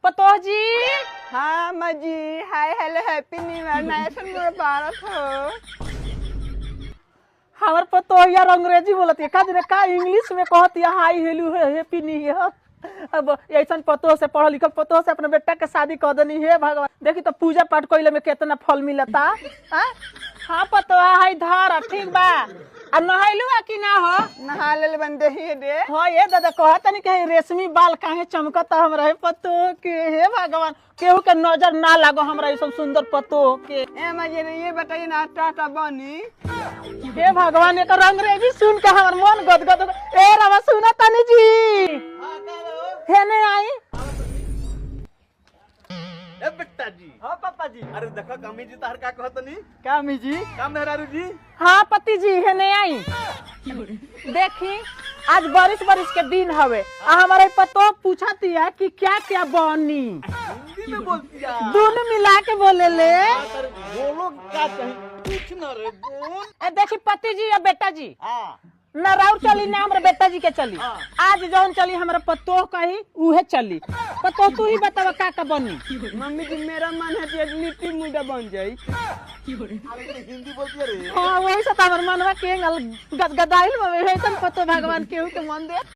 पतोह जी। हाँ अम्मा जी, hi hello happy new year, नया साल मुबारक हो। हमार पतोह यार अंग्रेजी बोलती है, का इंग्लिश में कहती है hi hello happy new year. अब ऐसा पतोह से पढ़ल लिखल पतोह से अपने बेटा के शादी कर देनी है भगवान। देखी तो पूजा पाठ कइले में कितना फल मिलता। हाँ पतोह है धर ठीक बा। अब नहैलू है कि ना हो? नहा ले बन दही दे। हाँ ये दादा कहता नहीं कि रेशमी बाल काहे चमकता हमरा पतोह के। हे भगवान केहू के नजर ना लागो हमरा ये सब सुंदर पतोह के। ए अम्मा जी ये बताइए ना टाटा बनी। हे भगवान एक अंग्रेजी सुन के हमर मन गदगद। ए रवा सुना तनी जी। हे नहीं आई। ए बेटा जी। हाँ पापा जी। अरे देखो कामी जी तार का कहत नहीं। क्या अम्मी जी? का मेहरारू जी। हाँ पति जी है नहीं आई। देखी आज बारिश के दिन हवे आ हमारे पतोह पूछती है कि क्या क्या बनी। हिंदी में बोलती है। दोनों मिला के बोले ले। सर बोलो क्या कहीं कुछ न रे बोल। ए देखी पति जी या बेटा जी हाँ ना राउर चली ना हमारे बेटा जी के चली। आज जौन चली हमारा पतोह कही उहे चली। पतोह तू ही बतावा का बनी। मम्मी जी मेरा मन है कि एक लिट्टी मुर्गा बन जाई। अरे हिंदी बोलती है रे। हाँ वही से तो हमार मनवा के गदगदाइल में वैसन पतोह भगवान केहू के मन दे।